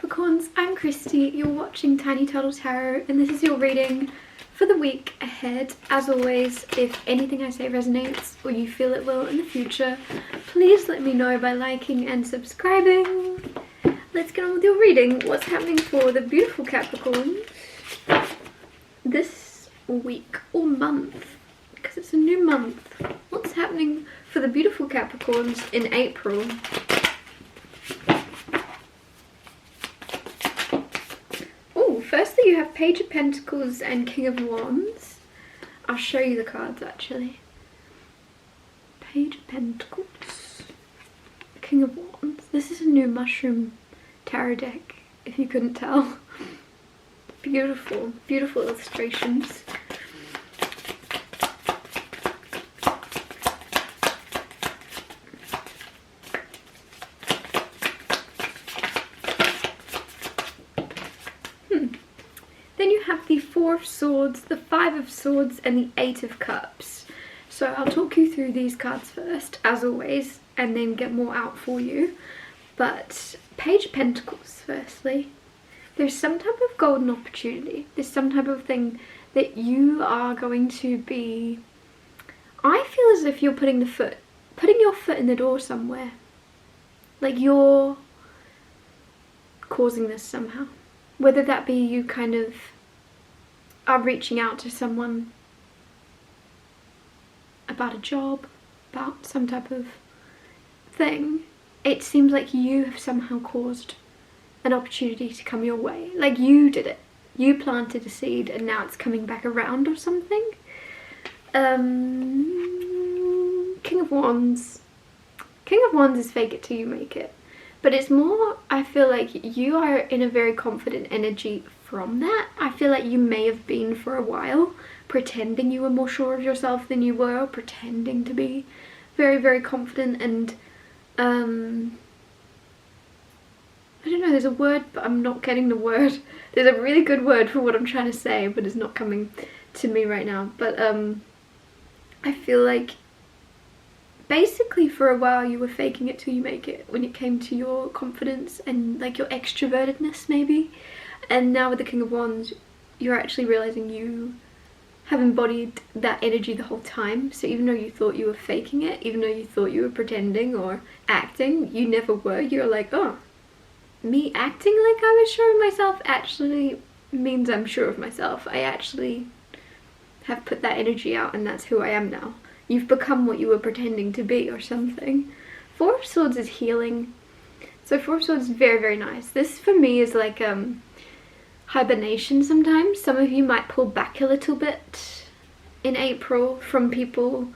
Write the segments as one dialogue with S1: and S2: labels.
S1: Capricorns, I'm Christy, you're watching Tiny Turtle Tarot, and this is your reading for the week ahead. As always, if anything I say resonates or you feel it will in the future, please let me know by liking and subscribing. Let's get on with your reading. What's happening for the beautiful Capricorns this week or month, because it's a new month. What's happening for the beautiful Capricorns in April? Firstly, you have Page of Pentacles and King of Wands. I'll show you the cards actually. Page of Pentacles, King of Wands. This is a new mushroom tarot deck, if you couldn't tell. Beautiful, beautiful illustrations. Then you have the Four of Swords, the Five of Swords, and the Eight of Cups. So I'll talk you through these cards first, as always, and then get more out for you. But Page of Pentacles, firstly. There's some type of golden opportunity. There's some type of thing that you are going to be... I feel as if you're putting your foot in the door somewhere. Like you're causing this somehow. Whether that be you kind of are reaching out to someone about a job, about some type of thing, it seems like you have somehow caused an opportunity to come your way. Like you did it. You planted a seed and now it's coming back around or something. King of Wands. King of Wands is fake it till you make it. But it's more, I feel like you are in a very confident energy from that. I feel like you may have been for a while pretending you were more sure of yourself than you were, pretending to be very, very confident, and I don't know, there's a word, but I'm not getting the word. There's a really good word for what I'm trying to say, but it's not coming to me right now. But I feel like basically for a while you were faking it till you make it when it came to your confidence and like your extrovertedness maybe. And now with the King of Wands, you're actually realizing you have embodied that energy the whole time. So even though you thought you were faking it, even though you thought you were pretending or acting, you never were. You're like, oh, me acting like I was sure of myself actually means I'm sure of myself. I actually have put that energy out and that's who I am now. You've become what you were pretending to be or something. Four of Swords is healing. So Four of Swords is very, very nice. This for me is like hibernation sometimes. Some of you might pull back a little bit in April from people.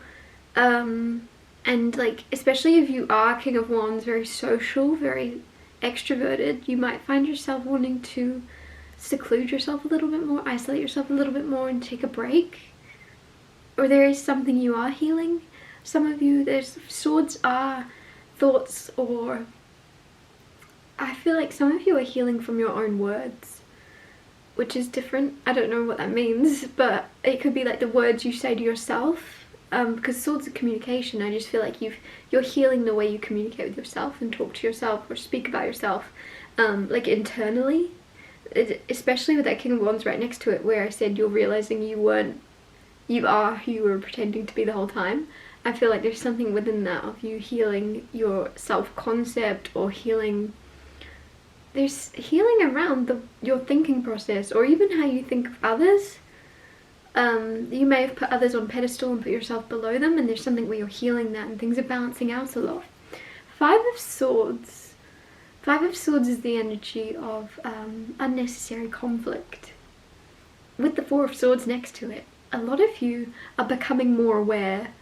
S1: And like, especially if you are King of Wands, very social, very extroverted, you might find yourself wanting to seclude yourself a little bit more, isolate yourself a little bit more and take a break. Or there is something you are healing. Some of you, there's swords are thoughts, or I feel like some of you are healing from your own words, which is different. I don't know what that means, but it could be like the words you say to yourself, because swords are communication. I just feel like you're healing the way you communicate with yourself and talk to yourself or speak about yourself, like internally, especially with that King of Wands right next to it where I said you're realizing you are who you were pretending to be the whole time. I feel like there's something within that of you healing your self-concept, or there's healing around your thinking process, or even how you think of others. You may have put others on pedestal and put yourself below them, and there's something where you're healing that and things are balancing out a lot. Five of Swords. Five of Swords is the energy of unnecessary conflict. With the Four of Swords next to it, a lot of you are becoming more aware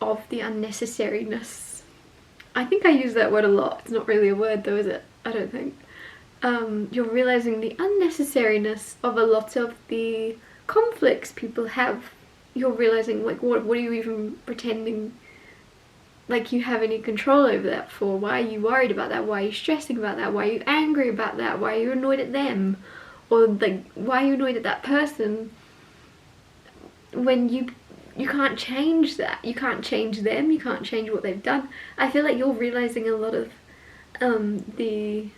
S1: of the unnecessariness. I think I use that word a lot. It's not really a word though, is it? I don't think. You're realizing the unnecessariness of a lot of the conflicts people have. You're realizing, like, what are you even pretending like you have any control over that for? Why are you worried about that? Why are you stressing about that? Why are you angry about that? Why are you annoyed at them? Or like, why are you annoyed at that person? When you can't change that. You can't change them. You can't change what they've done. I feel like you're realizing a lot of the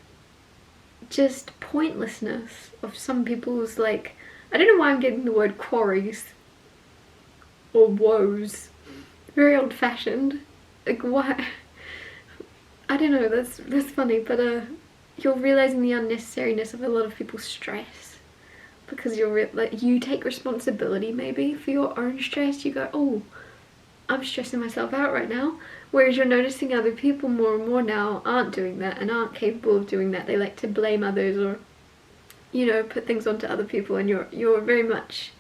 S1: just pointlessness of some people's, like, I don't know why I'm getting the word quarries or woes. Very old fashioned. Like, why? I don't know, that's funny, but you're realizing the unnecessariness of a lot of people's stress, because you're like, you take responsibility maybe for your own stress. You go, oh, I'm stressing myself out right now, whereas you're noticing other people more and more now aren't doing that and aren't capable of doing that. They like to blame others, or, you know, put things onto other people, and you're very much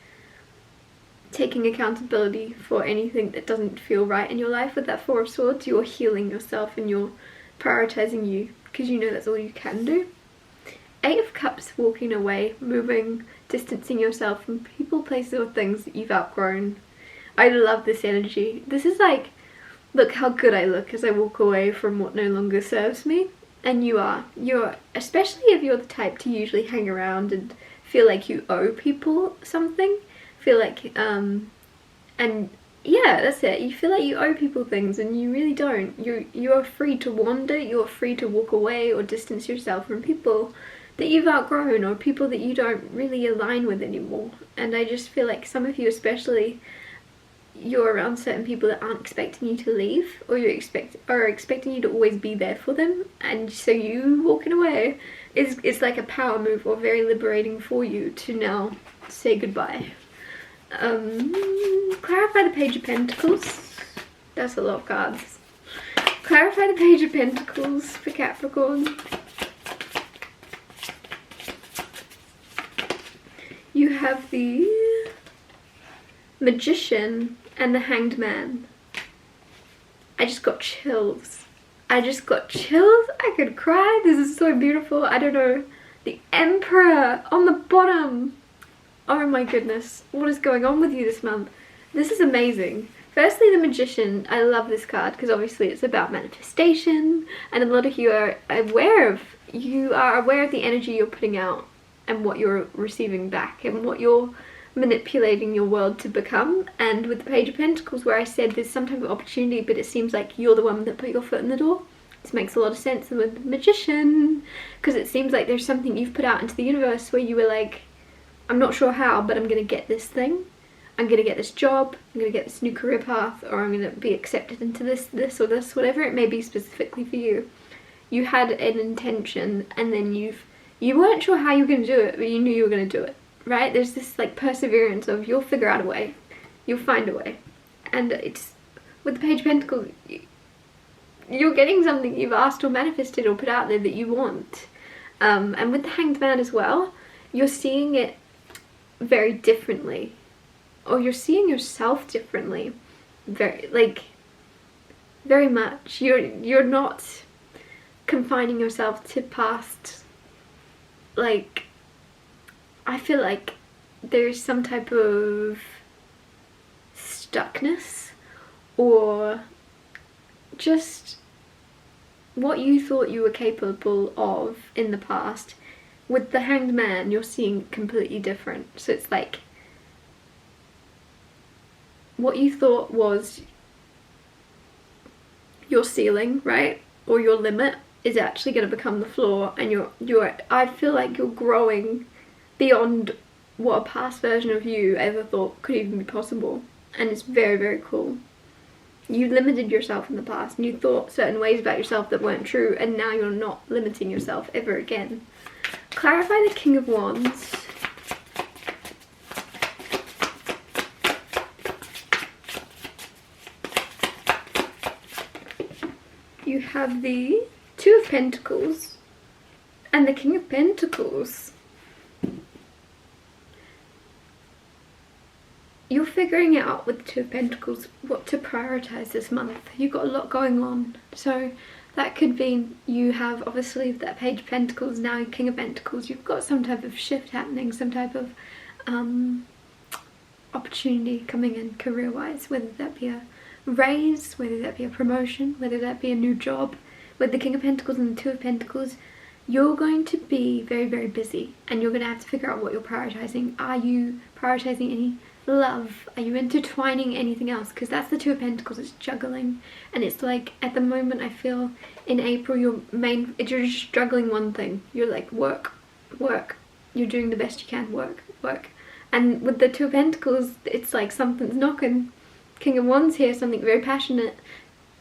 S1: taking accountability for anything that doesn't feel right in your life. With that Four of Swords, you're healing yourself and you're prioritizing you, because you know that's all you can do. Eight of Cups, walking away, moving, distancing yourself from people, places, or things that you've outgrown. I love this energy. This is like, look how good I look as I walk away from what no longer serves me. And you're, especially if you're the type to usually hang around and feel like you owe people something, feel like, and yeah, that's it. You feel like you owe people things, and you really don't. You're free to wander, you're free to walk away or distance yourself from people that you've outgrown, or people that you don't really align with anymore. And I just feel like some of you especially, you're around certain people that aren't expecting you to leave, or are expecting you to always be there for them, and so you walking away is like a power move, or very liberating for you to now say goodbye. Clarify the Page of Pentacles. That's a lot of cards. Clarify the Page of Pentacles for Capricorn. You have the Magician and the Hanged Man. I just got chills. I could cry. This is so beautiful. I don't know. The Emperor on the bottom. Oh my goodness. What is going on with you this month? This is amazing. Firstly, the Magician. I love this card because obviously it's about manifestation, and a lot of you are aware of the energy you're putting out and what you're receiving back and what you're manipulating your world to become. And with the Page of Pentacles, where I said there's some type of opportunity, but it seems like you're the one that put your foot in the door. This makes a lot of sense with the Magician, because it seems like there's something you've put out into the universe where you were like, I'm not sure how, but I'm gonna get this thing. I'm gonna get this job, I'm gonna get this new career path, or I'm gonna be accepted into this, or this, whatever it may be specifically for you. You had an intention, and then you weren't sure how you were gonna do it, but you knew you were gonna do it, right? There's this like perseverance of, you'll figure out a way, you'll find a way. And it's, with the Page of Pentacles, you're getting something you've asked or manifested or put out there that you want. And with the Hanged Man as well, you're seeing it very differently, or you're seeing yourself differently, very much. You're not confining yourself to past, like, I feel like there's some type of stuckness, or just what you thought you were capable of in the past. With the Hanged Man, you're seeing completely different. So it's like, what you thought was your ceiling, right, or your limit, is actually going to become the floor, and I feel like you're growing beyond what a past version of you ever thought could even be possible. And it's very, very cool. You limited yourself in the past, and you thought certain ways about yourself that weren't true, and now you're not limiting yourself ever again. Clarify the King of Wands. You have the Two of Pentacles and the King of Pentacles. You're figuring out with the Two of Pentacles what to prioritize this month. You've got a lot going on, so that could be, you have obviously that Page of Pentacles, now King of Pentacles. You've got some type of shift happening, some type of opportunity coming in career-wise, whether that be a raise, whether that be a promotion, whether that be a new job. With the King of Pentacles and the Two of Pentacles, you're going to be very, very busy, and you're going to have to figure out what you're prioritizing. Are you prioritizing any love? Are you intertwining anything else? Because that's the Two of Pentacles, it's juggling. And it's like, at the moment, I feel in April, you're just juggling one thing. You're like, work, work. You're doing the best you can, work, work. And with the Two of Pentacles, it's like something's knocking. King of Wands here, something very passionate.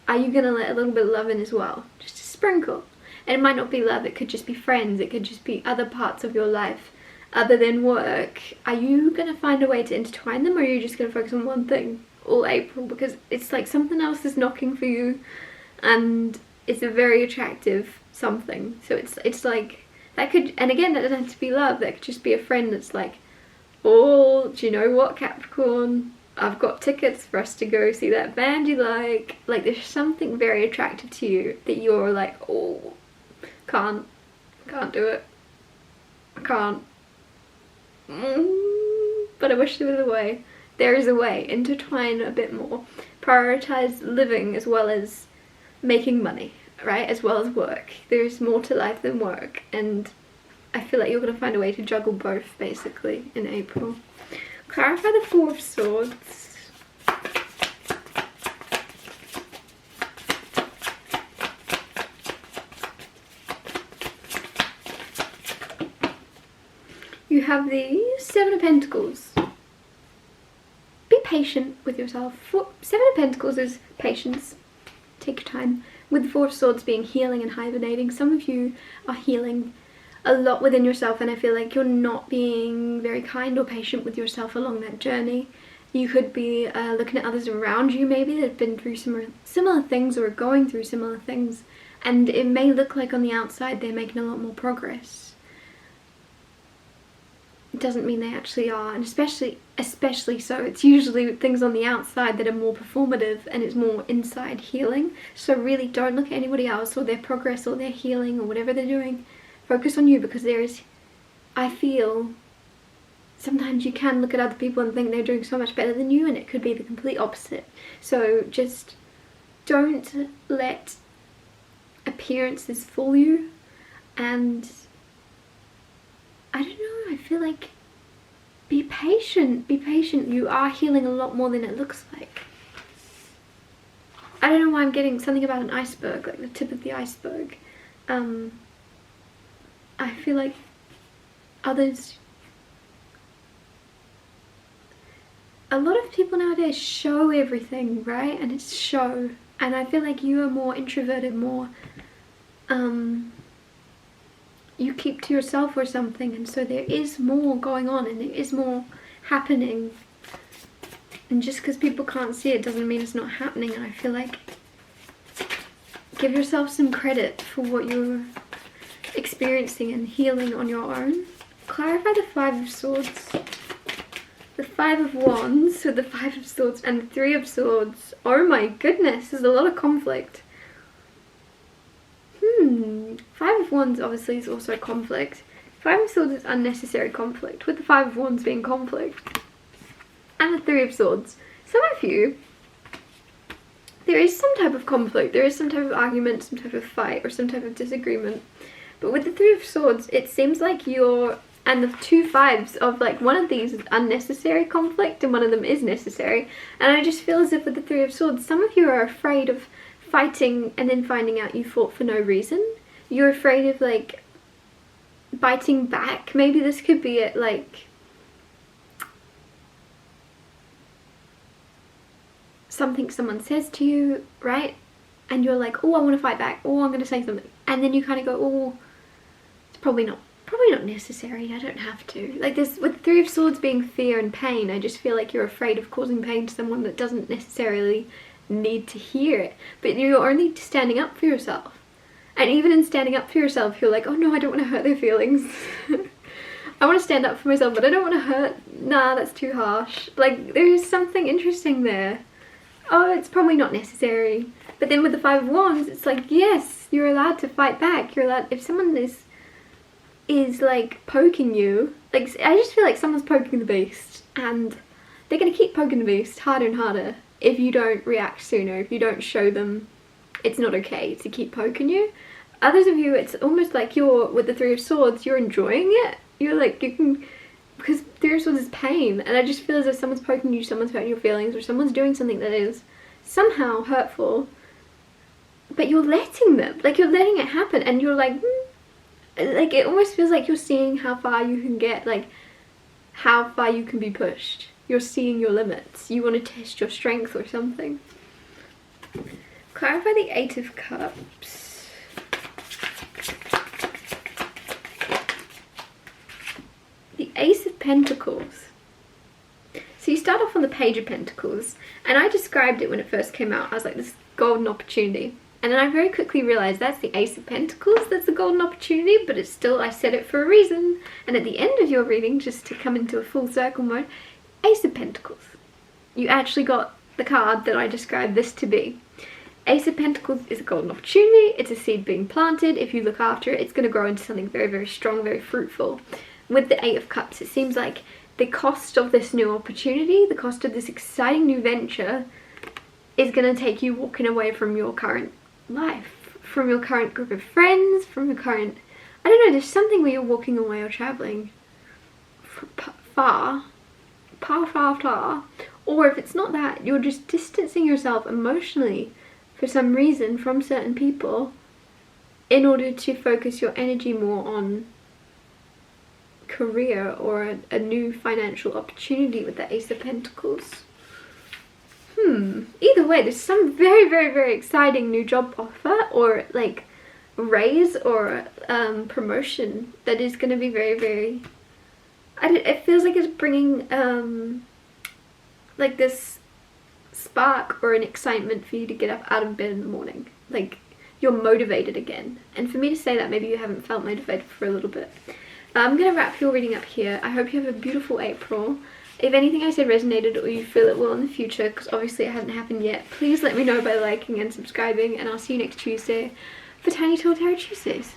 S1: Are you gonna let a little bit of love in as well? Just a sprinkle. And it might not be love, it could just be friends, it could just be other parts of your life other than work. Are you gonna find a way to intertwine them, or are you just gonna focus on one thing all April? Because it's like something else is knocking for you, and it's a very attractive something. So it's like, that could, and again, that doesn't have to be love, that could just be a friend that's like, oh, do you know what, Capricorn? I've got tickets for us to go see that band you like. Like, there's something very attractive to you that you're like, oh, can't do it. I can't. But I wish there was a way. There is a way. Intertwine a bit more. Prioritize living as well as making money, right? As well as work. There's more to life than work. And I feel like you're going to find a way to juggle both, basically, in April. Clarify the Four of Swords. You have the Seven of Pentacles. Be patient with yourself. Seven of Pentacles is patience. Take your time. With the Four of Swords being healing and hibernating, some of you are healing a lot within yourself, and I feel like you're not being very kind or patient with yourself along that journey. You could be looking at others around you maybe that have been through similar things or are going through similar things, and it may look like on the outside they're making a lot more progress. It doesn't mean they actually are, and especially so, it's usually things on the outside that are more performative, and it's more inside healing. So really don't look at anybody else or their progress or their healing or whatever they're doing. Focus on you, because there is, I feel, sometimes you can look at other people and think they're doing so much better than you, and it could be the complete opposite. So just don't let appearances fool you, and I don't know, I feel like be patient, be patient. You are healing a lot more than it looks like. I don't know why I'm getting something about an iceberg, like the tip of the iceberg. I feel like others, a lot of people nowadays show everything, right? And it's show. And I feel like you are more introverted, more, you keep to yourself or something. And so there is more going on, and there is more happening. And just because people can't see it doesn't mean it's not happening. And I feel like, give yourself some credit for what you're experiencing and healing on your own. Clarify the Five of Swords. The Five of Wands with the Five of Swords and the Three of Swords. Oh my goodness, there's a lot of conflict. Five of Wands obviously is also conflict. Five of Swords is unnecessary conflict, with the Five of Wands being conflict. And the Three of Swords. Some of you, there is some type of conflict, there is some type of argument, some type of fight, or some type of disagreement. But with the Three of Swords, it seems like you're, and the two fives of like, one of these is unnecessary conflict and one of them is necessary. And I just feel as if with the Three of Swords, some of you are afraid of fighting and then finding out you fought for no reason. You're afraid of like biting back. Maybe this could be it, like something someone says to you, right? And you're like, oh, I want to fight back. Oh, I'm going to say something. And then you kind of go, oh, it's probably not necessary. I don't have to. Like this, with the Three of Swords being fear and pain, I just feel like you're afraid of causing pain to someone that doesn't necessarily need to hear it. But you're only standing up for yourself. And even in standing up for yourself, you're like, oh no, I don't want to hurt their feelings. I want to stand up for myself, but I don't want to hurt. Nah, that's too harsh. Like, there's something interesting there. Oh, it's probably not necessary. But then with the Five of Wands, it's like, yes, you're allowed to fight back. You're allowed, if someone is like poking you, like, I just feel like someone's poking the beast, and they're going to keep poking the beast harder and harder if you don't react sooner, if you don't show them it's not okay to keep poking you. Others of you, it's almost like you're, with the Three of Swords, you're enjoying it. You're like, because there is all this pain, and I just feel as if someone's poking you, someone's hurting your feelings, or someone's doing something that is somehow hurtful, but you're letting them, like you're letting it happen, and you're like, like it almost feels like you're seeing how far you can get, like how far you can be pushed. You're seeing your limits. You want to test your strength or something. Clarify the Eight of Cups. The Ace of Pentacles. So you start off on the Page of Pentacles, and I described it when it first came out. I was like, this golden opportunity. And then I very quickly realised that's the Ace of Pentacles, that's the golden opportunity, but it's still, I said it for a reason. And at the end of your reading, just to come into a full circle mode, Ace of Pentacles. You actually got the card that I described this to be. Ace of Pentacles is a golden opportunity, it's a seed being planted. If you look after it, it's going to grow into something very, very strong, very fruitful. With the Eight of Cups, it seems like the cost of this new opportunity, the cost of this exciting new venture, is going to take you walking away from your current life, from your current group of friends, from your current, I don't know, there's something where you're walking away or traveling far, or if it's not that, you're just distancing yourself emotionally for some reason from certain people in order to focus your energy more on career or a new financial opportunity with the Ace of Pentacles. Either way, there's some very, very, very exciting new job offer or like raise or promotion that is going to be very, very, it feels like it's bringing like this spark or an excitement for you to get up out of bed in the morning. Like you're motivated again. And for me to say that, maybe you haven't felt motivated for a little bit. I'm going to wrap your reading up here. I hope you have a beautiful April. If anything I said resonated or you feel it will in the future, because obviously it hasn't happened yet, please let me know by liking and subscribing, and I'll see you next Tuesday for Tiny Tall Tarot Tuesdays.